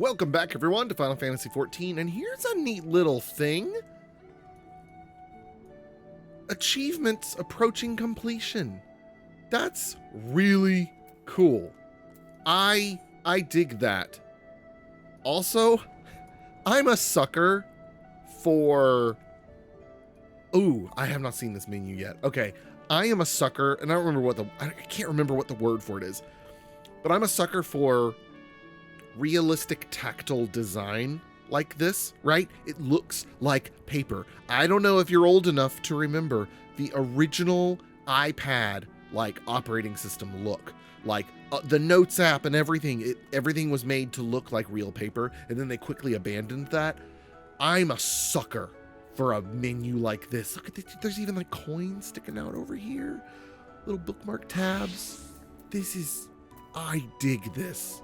Welcome back, everyone, to Final Fantasy XIV, and here's a neat little thing. Achievements approaching completion. That's really cool. I dig that. Also, I'm a sucker for... Ooh, I have not seen this menu yet. Okay, I am a sucker, and I don't remember what I can't remember what the word for it is, but I'm a sucker for realistic tactile design like this, right? It looks like paper. I don't know if you're old enough to remember the original iPad like operating system look. Like the Notes app and everything, everything was made to look like real paper, and then they quickly abandoned that. I'm a sucker for a menu like this. Look at this, there's even like coins sticking out over here. Little bookmark tabs. I dig this.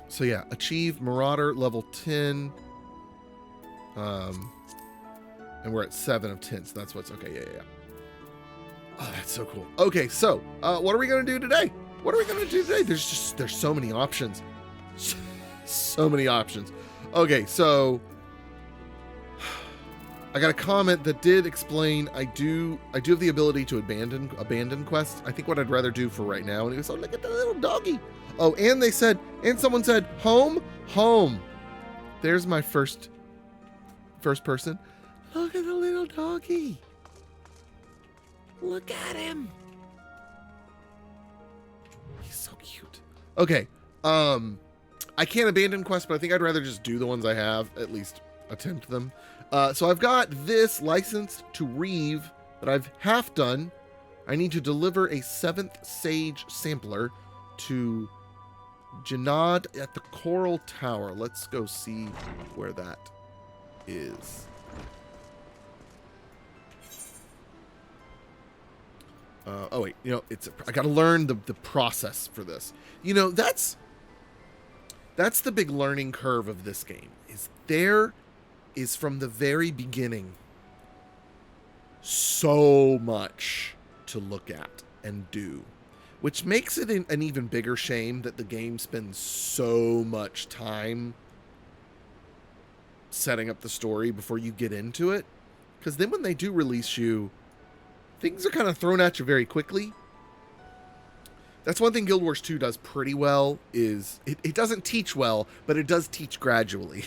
So yeah, achieve Marauder level 10. And we're at 7 of 10, so that's what's okay. Yeah. Oh, that's so cool. Okay, so what are we gonna do today? There's so many options. So many options. Okay, so I got a comment that did explain I do have the ability to abandon quests. I think what I'd rather do for right now, and it was, oh, look at the little doggy. Oh, and someone said, home. There's my first person. Look at the little doggy. Look at him. He's so cute. Okay. I can't abandon quests, but I think I'd rather just do the ones I have, at least attempt them. So I've got this licensed to Reeve that I've half done. I need to deliver a 7th Sage sampler to Janad at the Coral Tower. Let's go see where that is. Oh wait, I gotta learn the process for this. That's the big learning curve of this game. There is from the very beginning so much to look at and do, which makes it an even bigger shame that the game spends so much time setting up the story before you get into it. Because then when they do release you, things are kind of thrown at you very quickly. That's one thing Guild Wars 2 does pretty well, is it doesn't teach well, but it does teach gradually.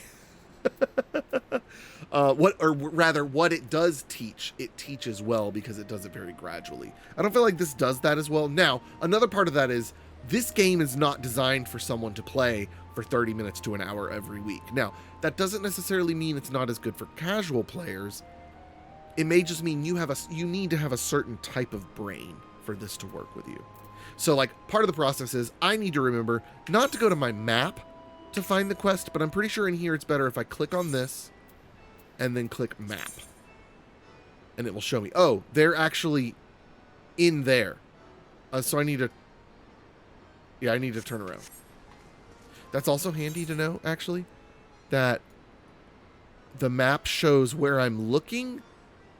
What it does teach, it teaches well because it does it very gradually. I don't feel like this does that as well. Now, another part of that is this game is not designed for someone to play for 30 minutes to an hour every week. Now, that doesn't necessarily mean it's not as good for casual players. It may just mean you need to have a certain type of brain for this to work with you. So like part of the process is I need to remember not to go to my map to find the quest, but I'm pretty sure in here it's better if I click on this and then click map. And it will show me, oh, they're actually in there. So I need to turn around. That's also handy to know, actually, that the map shows where I'm looking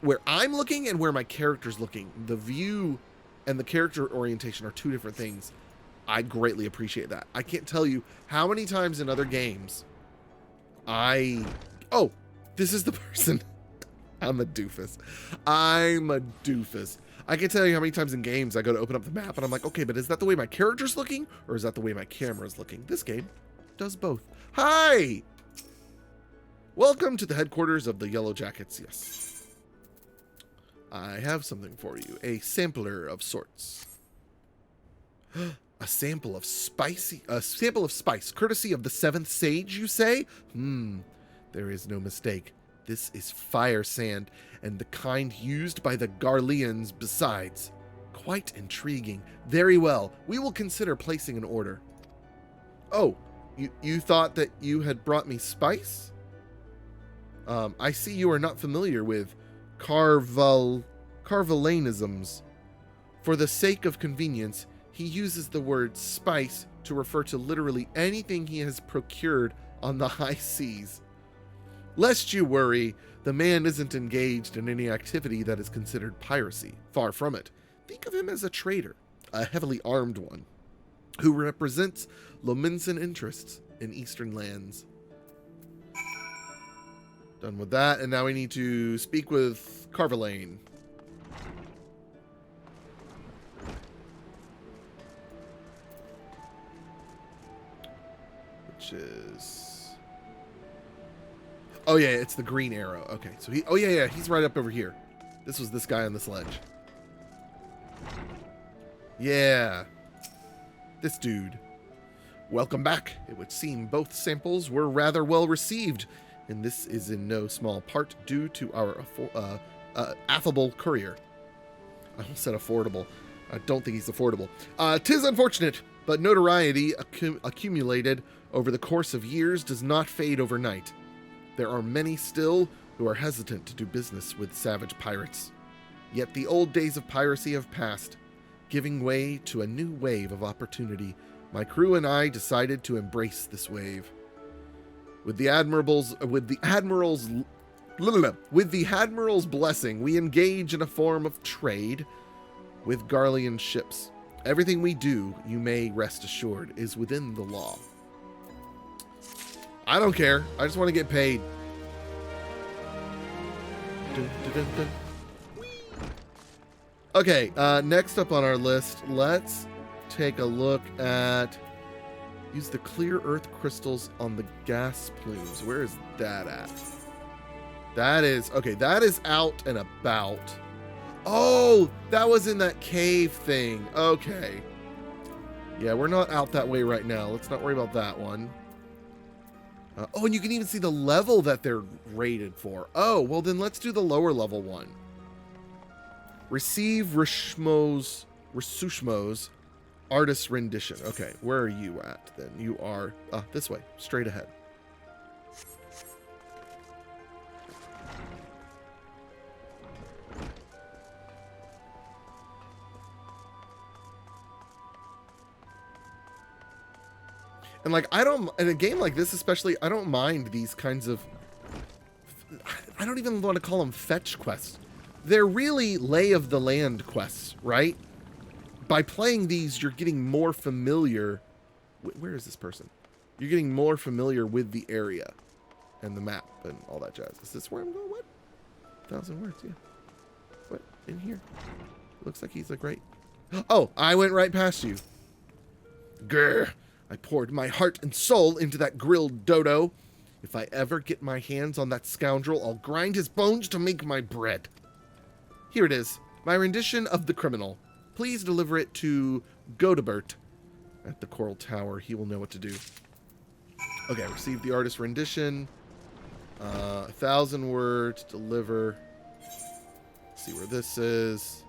and where my character's looking. The view and the character orientation are two different things. I greatly appreciate that. I can't tell you how many times in other games oh, this is the person. I'm a doofus. I can tell you how many times in games I go to open up the map and I'm like, okay, but is that the way my character's looking or is that the way my camera's looking? This game does both. Hi! Welcome to the headquarters of the Yellow Jackets. Yes. I have something for you. A sampler of sorts. A sample of spice, courtesy of the 7th Sage, you say? There is no mistake. This is fire sand, and the kind used by the Garleans besides. Quite intriguing. Very well. We will consider placing an order. Oh, you thought that you had brought me spice? I see you are not familiar with Carvelanisms. For the sake of convenience, he uses the word spice to refer to literally anything he has procured on the high seas. Lest you worry, the man isn't engaged in any activity that is considered piracy. Far from it. Think of him as a trader, a heavily armed one. who represents Lominsan interests in Eastern lands. Done with that, and now we need to speak with Carvalane. Which is... Oh yeah, it's the green arrow. Okay, so he... Oh yeah, he's right up over here. This was this guy on this ledge. Yeah. This dude. Welcome back. It would seem both samples were rather well received, and this is in no small part due to our affable courier. I almost said affordable. I don't think he's affordable. 'Tis unfortunate, but notoriety accumulated over the course of years does not fade overnight. There are many still who are hesitant to do business with savage pirates. Yet the old days of piracy have passed, giving way to a new wave of opportunity. My crew and I decided to embrace this wave. With the admiral's blessing, we engage in a form of trade with Garlean ships. Everything we do, you may rest assured, is within the law. I don't care. I just want to get paid. Dun, dun, dun, dun. Okay, next up on our list, let's take a look at... Use the clear earth crystals on the gas plumes. Where is that at? That is... Okay, that is out and about. Oh, that was in that cave thing. Okay. Yeah, we're not out that way right now. Let's not worry about that one. Oh, and you can even see the level that they're rated for. Oh, well then let's do the lower level one. Receive Risushmo's artist rendition. Okay, where are you at then? You are this way, straight ahead. And like, in a game like this especially, I don't mind these kinds of, I don't even want to call them fetch quests. They're really lay of the land quests, right? By playing these, you're getting more familiar. Where is this person? You're getting more familiar with the area and the map and all that jazz. Is this where I'm going? What? 1,000 words, yeah. What? In here? Looks like he's like right. Oh, I went right past you. Grr. I poured my heart and soul into that grilled dodo. If I ever get my hands on that scoundrel, I'll grind his bones to make my bread. Here it is, my rendition of the criminal. Please deliver it to Godebert at the Coral Tower. He will know what to do. Okay, receive the artist rendition. 1,000 words, deliver. Let's see where this is.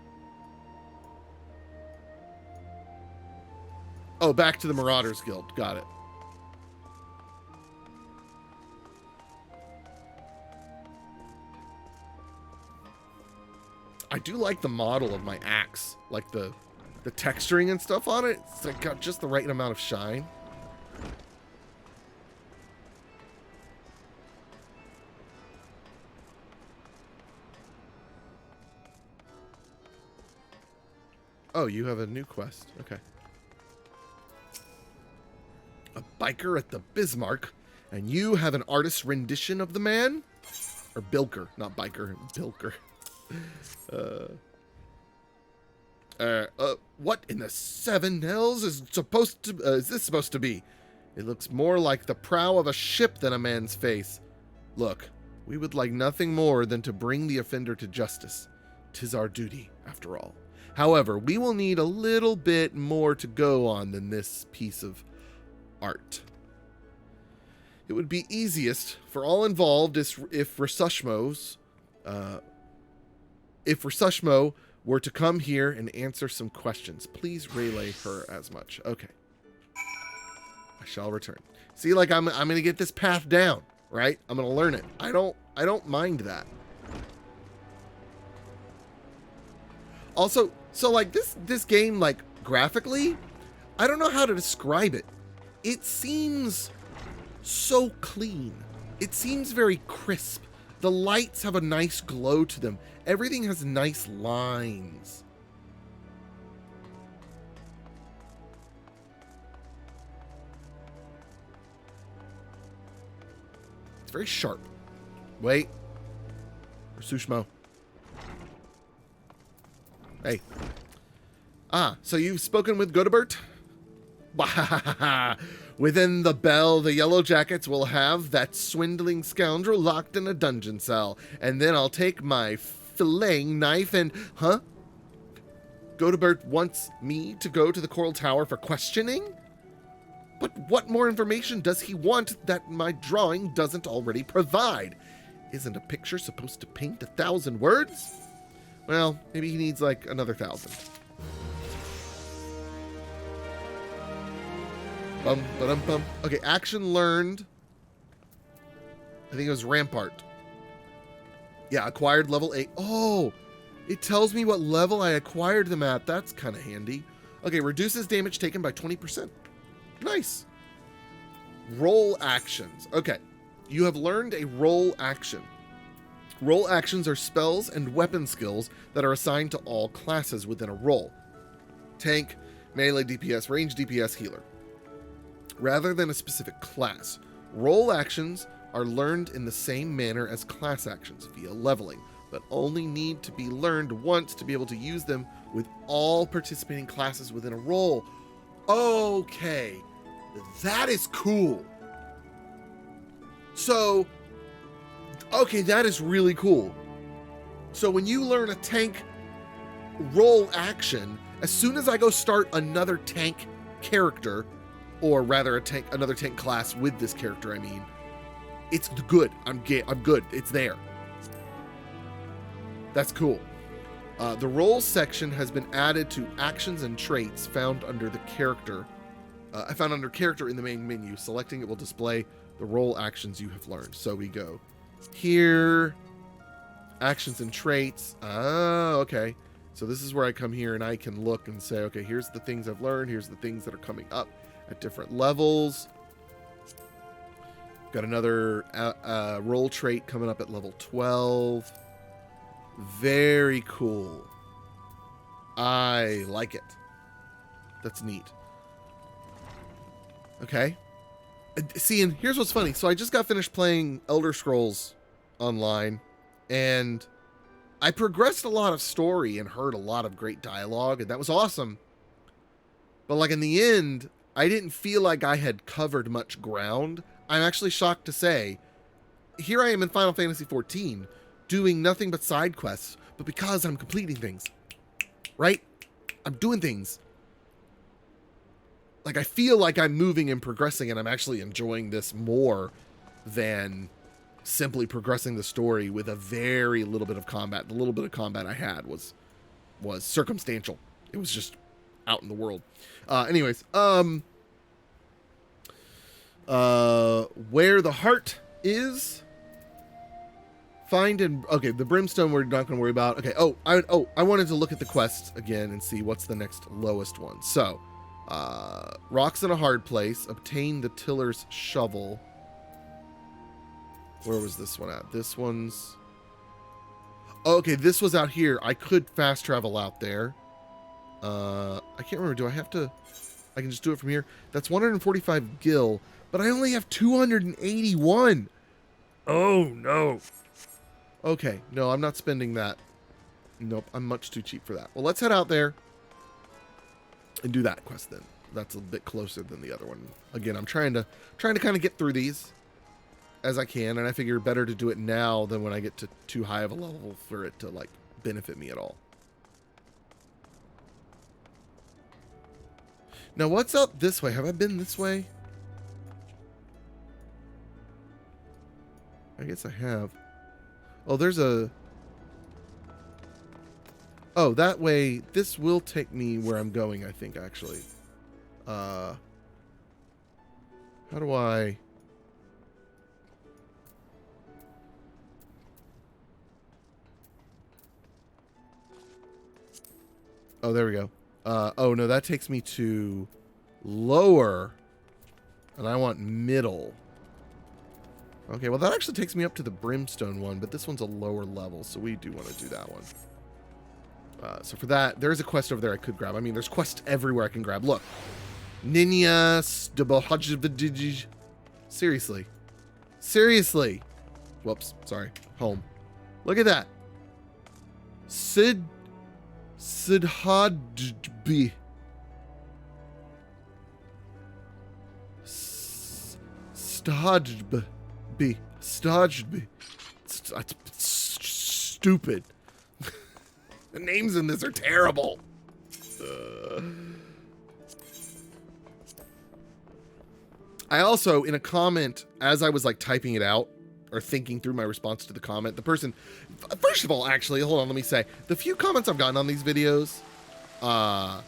Oh, back to the Marauders Guild. Got it. I do like the model of my axe. Like the texturing and stuff on it. It's like got just the right amount of shine. Oh, you have a new quest. Okay. A biker at the Bismarck, and you have an artist's rendition of the man? Or Bilker, not biker, Bilker. What in the seven hells is this supposed to be? It looks more like the prow of a ship than a man's face. Look, we would like nothing more than to bring the offender to justice. 'Tis our duty, after all. However, we will need a little bit more to go on than this piece of art. It would be easiest for all involved if Risushmo were to come here and answer some questions. Please relay her as much. Okay. I shall return. See, like I'm gonna get this path down, right? I'm gonna learn it. I don't mind that. Also, so like this game, like graphically, I don't know how to describe it. It seems so clean. It seems very crisp. The lights have a nice glow to them. Everything has nice lines. very sharp. Wait. Sushmo. Hey. Ah, so you've spoken with Godebert? Within the bell, the Yellow Jackets will have that swindling scoundrel locked in a dungeon cell. And then I'll take my filleting knife and... Huh? Godebert wants me to go to the Coral Tower for questioning? But what more information does he want that my drawing doesn't already provide? Isn't a picture supposed to paint 1,000 words? Well, maybe he needs like another 1,000. Bum, ba-dum, bum. Okay, action learned. I think it was Rampart. Yeah, acquired level 8. Oh, it tells me what level I acquired them at. That's kind of handy. Okay, reduces damage taken by 20%. Nice. Roll actions. Okay, you have learned a roll action. Roll actions are spells and weapon skills that are assigned to all classes within a role. Tank, melee DPS, range DPS, healer. Rather than a specific class, roll actions are learned in the same manner as class actions via leveling, but only need to be learned once to be able to use them with all participating classes within a role. Okay, that is cool. So, okay, that is really cool. So when you learn a tank roll action, as soon as I go start another tank character, or rather another tank class with this character, I mean, it's good. I'm good. It's there. That's cool. The roles section has been added to actions and traits found under the character. I found under character in the main menu. Selecting it will display the role actions you have learned. So we go here, actions and traits. Ah, okay. So this is where I come here and I can look and say, okay, here's the things I've learned. Here's the things that are coming up at different levels. Got another role trait coming up at level 12. Very cool. I like it. That's neat. Okay. See, and here's what's funny. So I just got finished playing Elder Scrolls Online, and I progressed a lot of story and heard a lot of great dialogue, and that was awesome. But like in the end, I didn't feel like I had covered much ground. I'm actually shocked to say, here I am in Final Fantasy XIV, doing nothing but side quests, but because I'm completing things, right? I'm doing things. Like, I feel like I'm moving and progressing, and I'm actually enjoying this more than simply progressing the story with a very little bit of combat. The little bit of combat I had was circumstantial. It was just out in the world. Anyways, where the heart is, find and okay, the brimstone we're not going to worry about. Okay. I wanted to look at the quests again and see what's the next lowest one. So, rocks in a hard place. Obtain the tiller's shovel. Where was this one at? This one's... Okay, this was out here. I could fast travel out there. I can't remember. Do I have to... I can just do it from here. That's 145 gil, but I only have 281. Oh, no. Okay, no, I'm not spending that. Nope, I'm much too cheap for that. Well, let's head out there and do that quest then. That's a bit closer than the other one. Again, I'm trying to kind of get through these as I can, and I figure better to do it now than when I get to too high of a level for it to like benefit me at all. Now, what's up this way? Have I been this way? I guess I have. Oh, there's a... Oh, that way, this will take me where I'm going, I think, actually. How do I... Oh, there we go. Oh, no, that takes me to lower, and I want middle. Okay, well, that actually takes me up to the brimstone one, but this one's a lower level, so we do want to do that one. So for that, there's a quest over there I could grab. I mean, there's quests everywhere I can grab. Look. Ninya Seriously. Seriously. Whoops. Sorry. Home. Look at that. Sidhadbi. Stodby. Stodby. Stupid. The names in this are terrible. I also, in a comment, as I was like typing it out or thinking through my response to the comment, the person, first of all, actually, hold on, let me say, the few comments I've gotten on these videos, I'm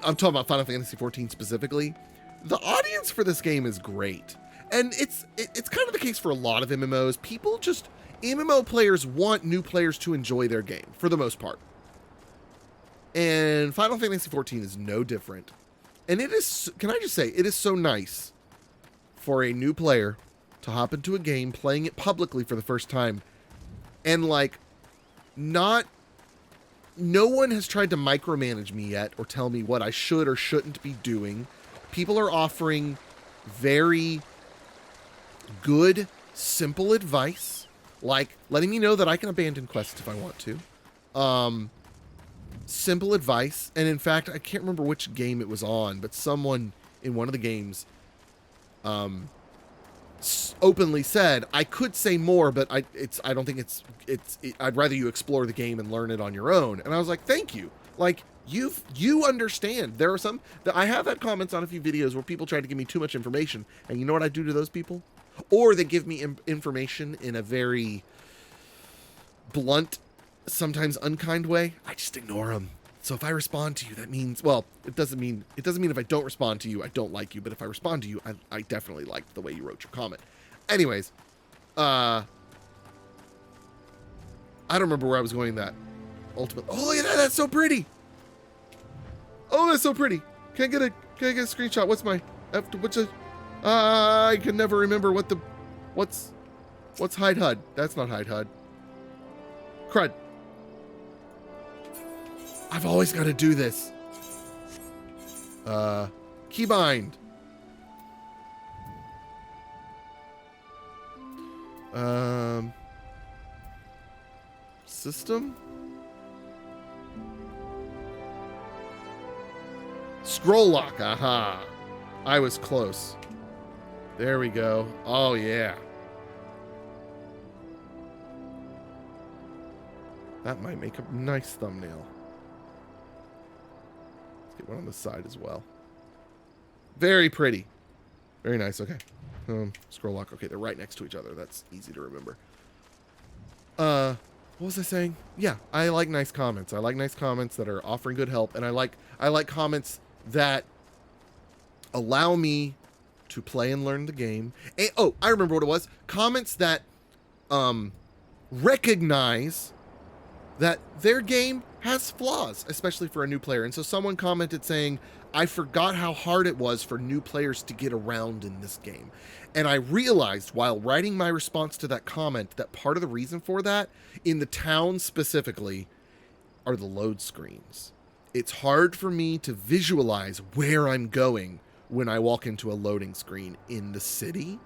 talking about Final Fantasy XIV specifically. The audience for this game is great. And it's kind of the case for a lot of MMOs. MMO players want new players to enjoy their game, for the most part. And Final Fantasy XIV is no different. And it is, can I just say, it is so nice for a new player to hop into a game, playing it publicly for the first time, and like, no one has tried to micromanage me yet or tell me what I should or shouldn't be doing. People are offering very good, simple advice, like letting me know that I can abandon quests if I want to. Simple advice. And in fact, I can't remember which game it was on, but someone in one of the games openly said, I could say more, but I don't think I'd rather you explore the game and learn it on your own. And I was like, thank you. Like, you understand. There are some that I have had comments on a few videos where people try to give me too much information, and you know what I do to those people? Or they give me information in a very blunt, sometimes unkind way. I just ignore them. So if I respond to you, that means, well, it doesn't mean if I don't respond to you, I don't like you. But if I respond to you, I definitely like the way you wrote your comment. Anyways, I don't remember where I was going that ultimate. Oh, look at that. That's so pretty. Oh, that's so pretty. Can I get a screenshot? What's I can never remember what's hide HUD. That's not hide HUD. Crud. I've always got to do this. Keybind. System. Scroll lock. Aha. I was close. There we go. Oh, yeah. That might make a nice thumbnail. Let's get one on the side as well. Very pretty. Very nice. Okay. Scroll lock. Okay, they're right next to each other. That's easy to remember. What was I saying? Yeah, I like nice comments. I like nice comments that are offering good help, and I like comments that allow me to play and learn the game. And, oh, I remember what it was. Comments that recognize that their game has flaws, especially for a new player. And so someone commented saying, I forgot how hard it was for new players to get around in this game. And I realized while writing my response to that comment that part of the reason for that, in the town specifically, are the load screens. It's hard for me to visualize where I'm going when I walk into a loading screen in the city.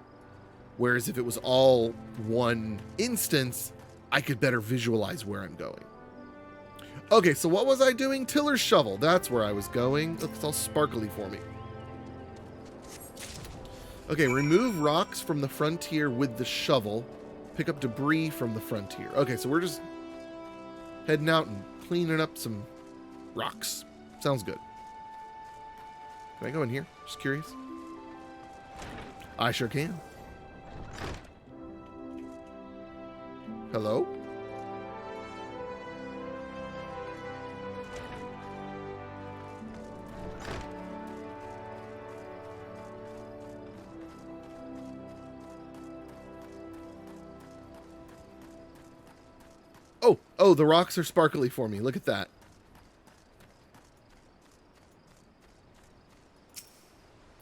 Whereas if it was all one instance, I could better visualize where I'm going. Okay, so what was I doing? Tiller's shovel. That's where I was going. Looks all sparkly for me. Okay, remove rocks from the frontier with the shovel. Pick up debris from the frontier. Okay, so we're just heading out and cleaning up some rocks. Sounds good. Can I go in here? Just curious. I sure can. Hello? Oh, the rocks are sparkly for me. Look at that.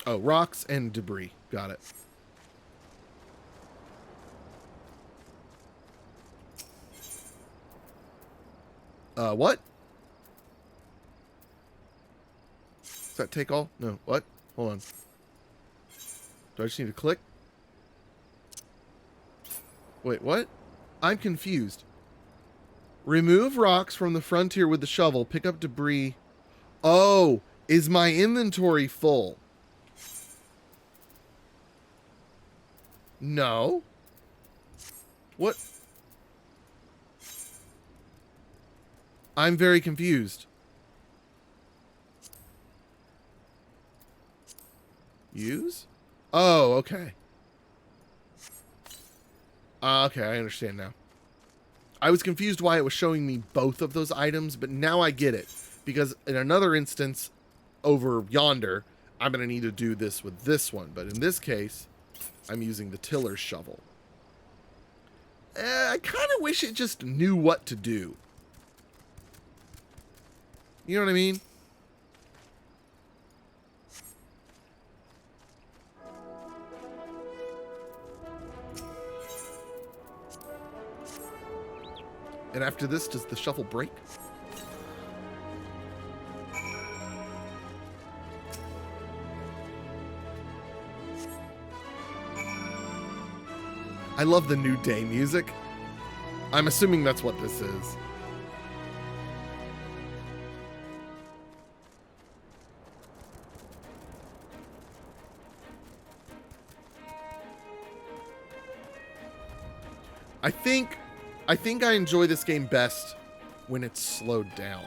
Oh, rocks and debris. Got it. What? Does that take all? No, what? Hold on. Do I just need to click? Wait, what? I'm confused. Remove rocks from the frontier with the shovel. Pick up debris. Oh, is my inventory full? No. What? I'm very confused. Use? Oh, okay. Okay, I understand now. I was confused why it was showing me both of those items, but now I get it. Because in another instance, over yonder, I'm going to need to do this with this one. But in this case, I'm using the tiller's shovel. I kind of wish it just knew what to do. You know what I mean? And after this, does the shovel break? I love the New Day music. I'm assuming that's what this is. I think I enjoy this game best when it's slowed down.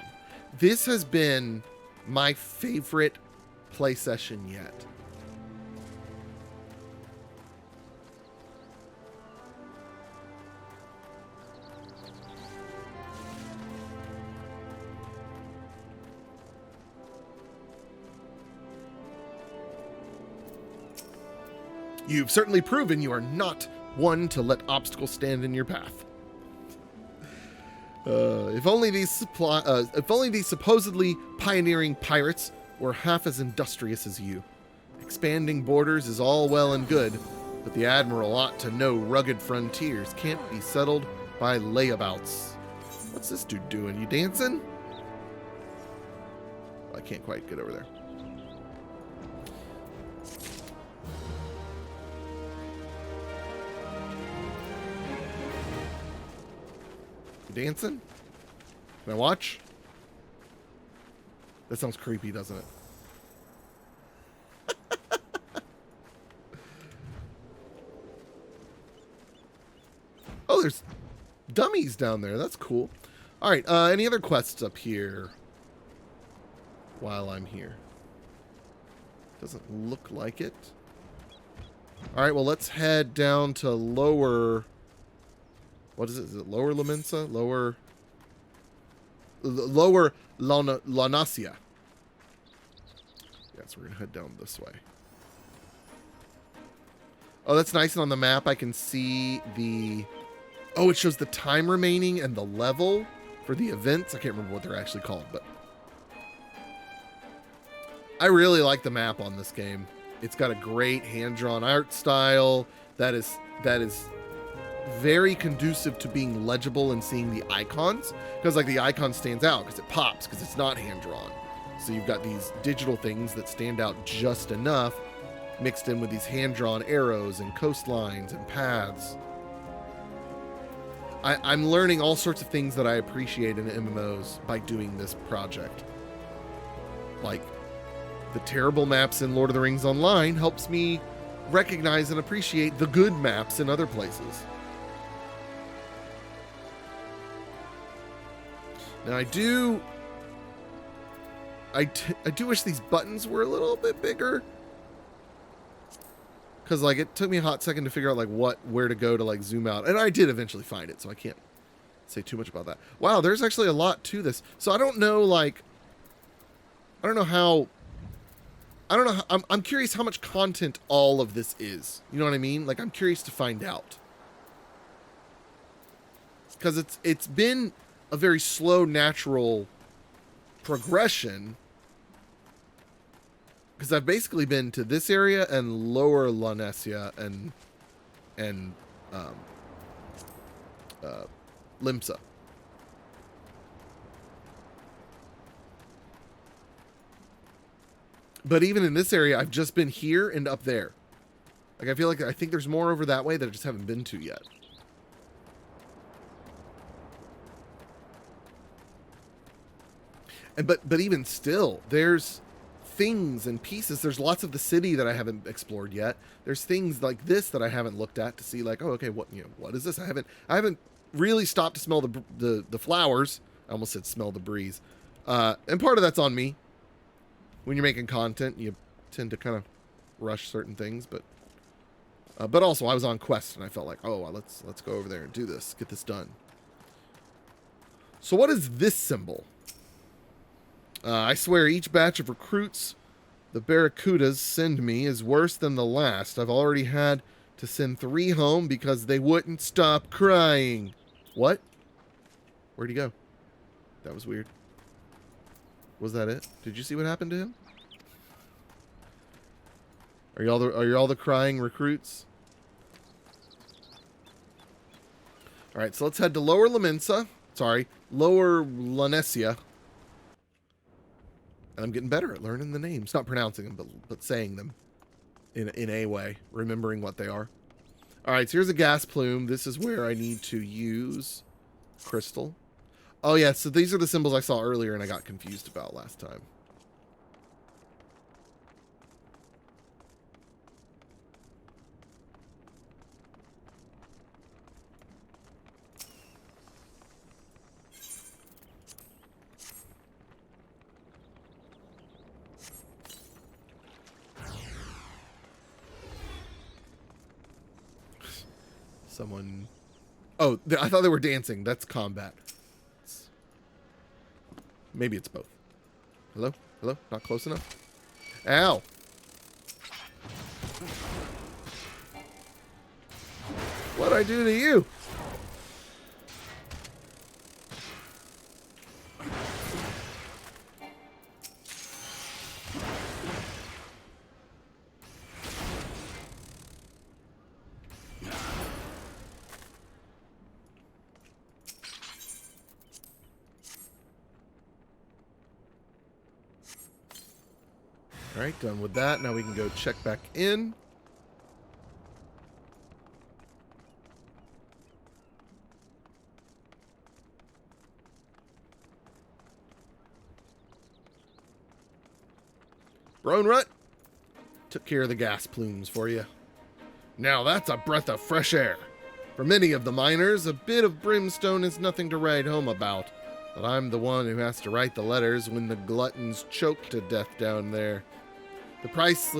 This has been my favorite play session yet. You've certainly proven you are not one to let obstacles stand in your path. If only these supposedly pioneering pirates were half as industrious as you. Expanding borders is all well and good, but the Admiral ought to know rugged frontiers can't be settled by layabouts. What's this dude doing? You dancing? I can't quite get over there. Dancing? Can I watch? That sounds creepy, doesn't it? Oh, there's dummies down there. That's cool. All right. Any other quests up here while I'm here? Doesn't look like it. All right. Well, let's head down to lower... What is it? Is it Lower Lamensa? Lower Lanasia. Yes, we're going to head down this way. Oh, that's nice. And on the map, I can see the... Oh, it shows the time remaining and the level for the events. I can't remember what they're actually called, but... I really like the map on this game. It's got a great hand-drawn art style that is very conducive to being legible and seeing the icons, because like the icon stands out because it pops because it's not hand drawn. So you've got these digital things that stand out just enough mixed in with these hand drawn arrows and coastlines and paths. I'm learning all sorts of things that I appreciate in MMOs by doing this project. Like the terrible maps in Lord of the Rings Online helps me recognize and appreciate the good maps in other places. Now I do wish these buttons were a little bit bigger, because like it took me a hot second to figure out like where to go to like zoom out, and I did eventually find it, so I can't say too much about that. Wow, there's actually a lot to this. So I don't know how I'm curious how much content all of this is. You know what I mean? Like I'm curious to find out, because it's been a very slow, natural progression, because I've basically been to this area and Lower Lanasia and Limsa. But even in this area, I've just been here and up there. Like, I think there's more over that way that I just haven't been to yet. And but even still, there's things and pieces. There's lots of the city that I haven't explored yet. There's things like this that I haven't looked at to see, like, oh, okay, what is this? I haven't really stopped to smell the flowers. I almost said smell the breeze. And part of that's on me. When you're making content, you tend to kind of rush certain things, but also I was on quest and I felt like, oh, well, let's go over there and do this, get this done. So what is this symbol? I swear each batch of recruits the Barracudas send me is worse than the last. I've already had to send 3 home because they wouldn't stop crying. What? Where'd he go? That was weird. Was that it? Did you see what happened to him? Are y'all the crying recruits? All right, so let's head to Lower Lanesia. Sorry, Lower Lanesia. I'm getting better at learning the names. Not pronouncing them, but saying them in a way. Remembering what they are. Alright, so here's a gas plume. This is where I need to use crystal. Oh yeah, so these are the symbols I saw earlier and I got confused about last time. Someone... Oh, I thought they were dancing. That's combat. Maybe it's both. Hello? Hello? Not close enough? Ow! What'd I do to you? Alright, done with that. Now we can go check back in. Brone Rut took care of the gas plumes for you. Now that's a breath of fresh air. For many of the miners, a bit of brimstone is nothing to write home about. But I'm the one who has to write the letters when the gluttons choke to death down there. The price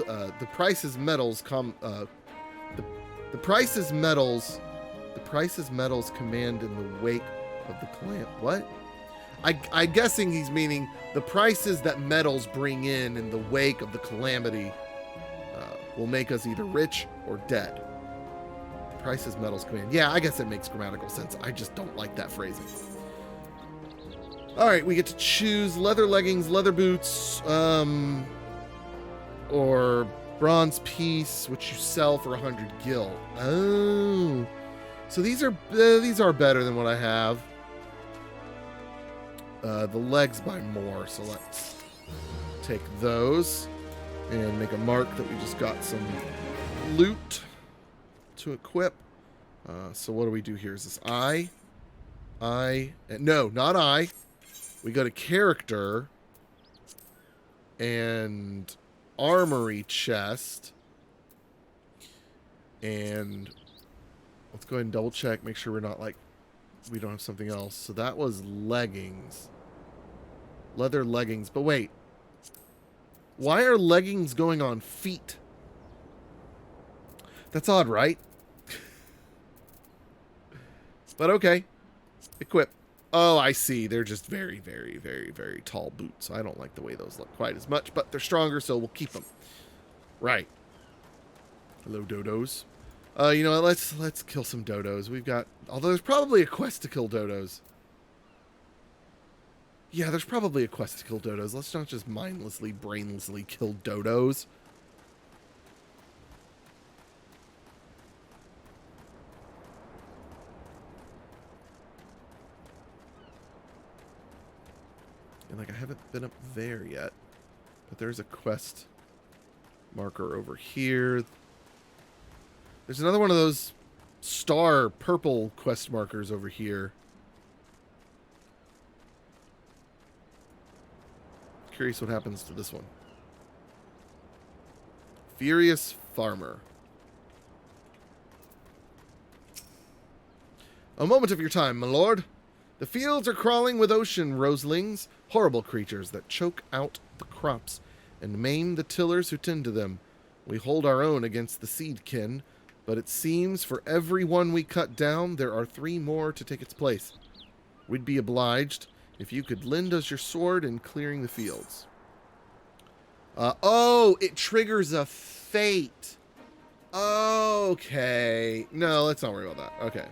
is metals command in the wake of the calam. What? I'm guessing he's meaning the prices that metals bring in the wake of the calamity will make us either rich or dead. The prices metals command. Yeah, I guess it makes grammatical sense. I just don't like that phrasing. All right, we get to choose leather leggings, leather boots, or bronze piece, which you sell for 100 gil. Oh, so these are better than what I have. The legs buy more, so let's take those and make a mark that we just got some loot to equip. So what do we do here? Is this I? No, not I. We go to character and armory chest, and let's go ahead and double check, make sure we're not like we don't have something else. So that was leggings, leather leggings. But wait, why are leggings going on feet? That's odd, right? But okay, equip. Oh, I see. They're just very, very, very, very tall boots. I don't like the way those look quite as much, but they're stronger, so we'll keep them. Right. Hello, dodos. You know what? Let's kill some dodos. We've got... Although there's probably a quest to kill dodos. Yeah, there's probably a quest to kill dodos. Let's not just mindlessly, brainlessly kill dodos. And like, I haven't been up there yet, but there's a quest marker over here. There's another one of those star purple quest markers over here. Curious what happens to this one. Furious Farmer. A moment of your time, my lord. The fields are crawling with ocean roselings, horrible creatures that choke out the crops and maim the tillers who tend to them. We hold our own against the seedkin, but it seems for every one we cut down, there are 3 more to take its place. We'd be obliged if you could lend us your sword in clearing the fields. Oh, it triggers a fate. Okay. No, let's not worry about that. Okay.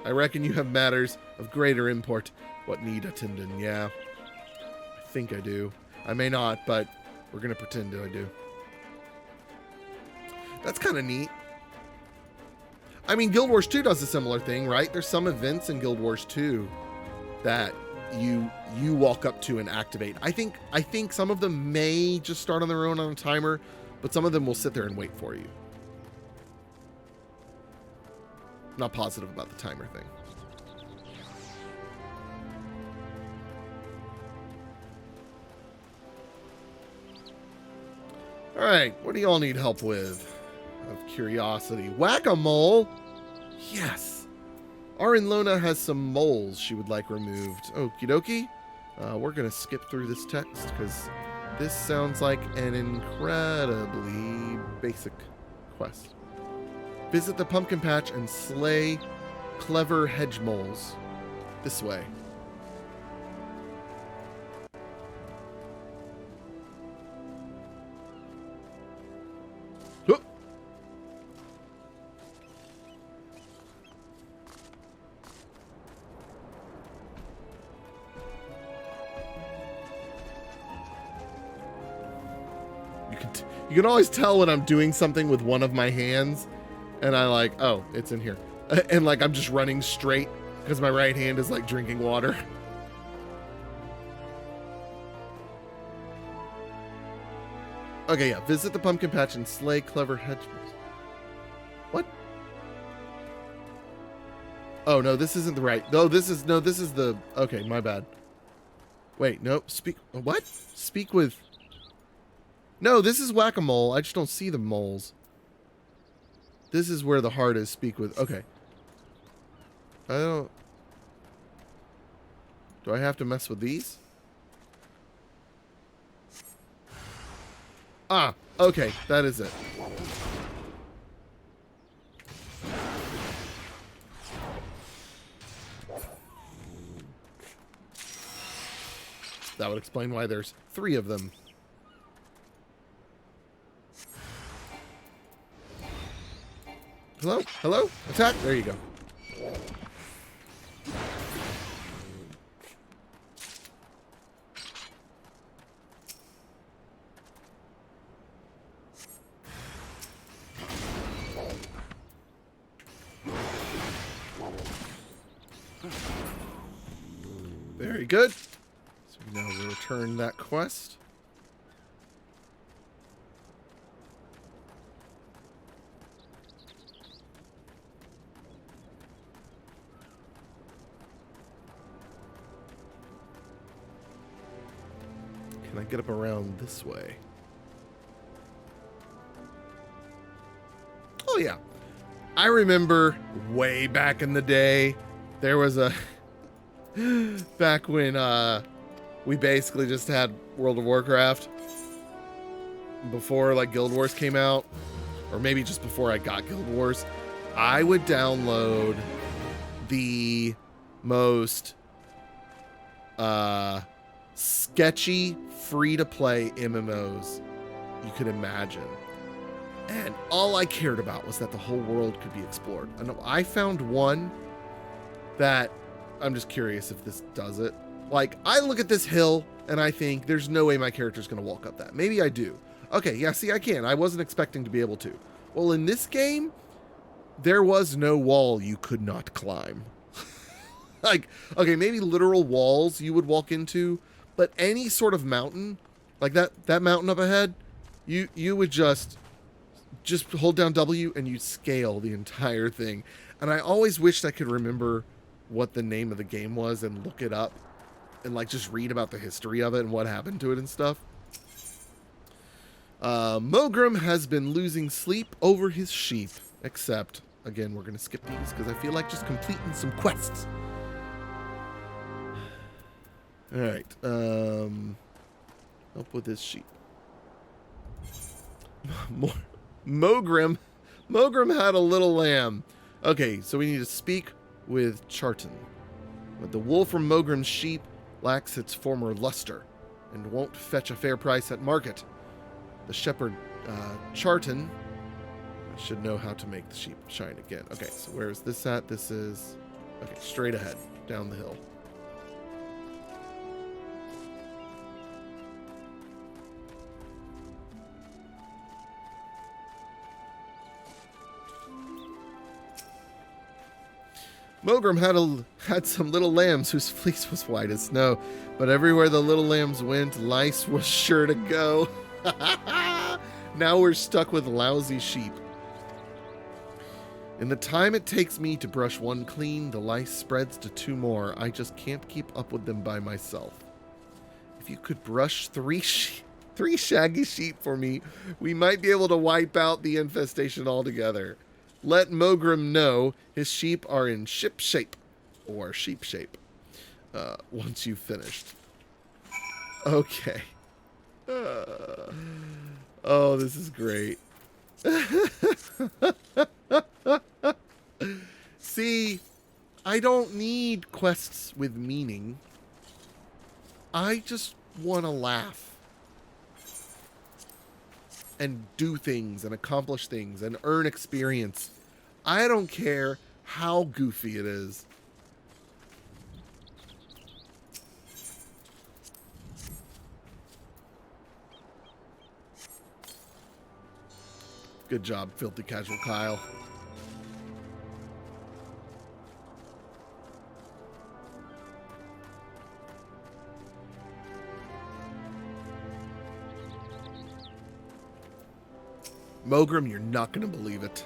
I reckon you have matters of greater import. What need attendant? Yeah. I think I do. I may not, but we're going to pretend I do. That's kind of neat. I mean, Guild Wars 2 does a similar thing, right? There's some events in Guild Wars 2 that you walk up to and activate. I think some of them may just start on their own on a timer, but some of them will sit there and wait for you. Not positive about the timer thing. Alright, what do y'all need help with? Of curiosity. Whack-a-mole! Yes! Arinlona has some moles she would like removed. Okie dokie. We're gonna skip through this text, because this sounds like an incredibly basic quest. Visit the pumpkin patch and slay clever hedge moles. This way. Whoop. You can always tell when I'm doing something with one of my hands. And I like, oh, it's in here. And like, I'm just running straight because my right hand is like drinking water. Okay, yeah. Visit the pumpkin patch and slay clever hedge moles. What? Oh, no, this isn't the right. No, this is the, okay, my bad. Wait, no, what? Speak with, no, this is whack-a-mole. I just don't see the moles. This is where the heart is. Speak with... Okay. I don't... Do I have to mess with these? Ah, okay. That is it. That would explain why there's 3 of them. Hello? Hello? Attack? There you go. Very good. So now we'll return that quest. Can I get up around this way? Oh, yeah. I remember way back in the day, there was a... back when we basically just had World of Warcraft. Before, like, Guild Wars came out. Or maybe just before I got Guild Wars. I would download the most... sketchy, free-to-play MMOs you could imagine. And all I cared about was that the whole world could be explored. And I found one that I'm just curious if this does it. Like, I look at this hill and I think there's no way my character's going to walk up that. Maybe I do. Okay, yeah, see, I can. I wasn't expecting to be able to. Well, in this game, there was no wall you could not climb. Like, okay, maybe literal walls you would walk into, but any sort of mountain, like that mountain up ahead, you would just just hold down W and you scale the entire thing. And I always wished I could remember what the name of the game was and look it up and like just read about the history of it and what happened to it and stuff. Mogrim has been losing sleep over his sheep, except, again, we're going to skip these because I feel like just completing some quests. Alright, help with his sheep. Mogrim had a little lamb. Okay, so we need to speak with Charton. But the wool from Mogrim's sheep lacks its former luster and won't fetch a fair price at market. The shepherd, Charton, should know how to make the sheep shine again. Okay, so where is this at? This is, okay, straight ahead, down the hill. Mogrim had some little lambs whose fleece was white as snow, but everywhere the little lambs went, Lice was sure to go. Now we're stuck with lousy sheep. In the time it takes me to brush one clean, the lice spreads to 2 more. I just can't keep up with them by myself. If you could brush 3 shaggy sheep for me, we might be able to wipe out the infestation altogether. Let Mogrim know his sheep are in ship shape, or sheep shape, once you've finished. Okay. Oh, this is great. See, I don't need quests with meaning. I just want to laugh. And do things and accomplish things and earn experience. I don't care how goofy it is. Good job, Filthy Casual Kyle. Mogrim, you're not going to believe it.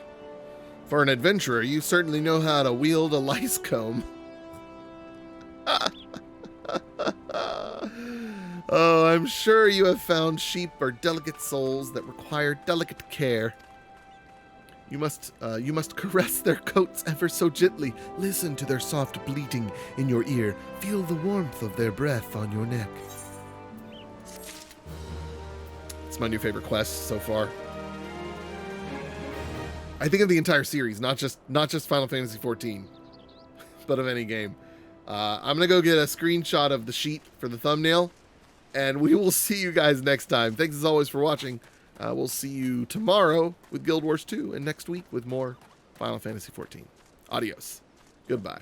For an adventurer, you certainly know how to wield a lice comb. Oh, I'm sure you have found sheep are delicate souls that require delicate care. You must caress their coats ever so gently. Listen to their soft bleating in your ear. Feel the warmth of their breath on your neck. It's my new favorite quest so far. I think of the entire series, not just Final Fantasy XIV, but of any game. I'm gonna go get a screenshot of the sheet for the thumbnail, and we will see you guys next time. Thanks as always for watching. We'll see you tomorrow with Guild Wars 2, and next week with more Final Fantasy XIV. Adios. Goodbye.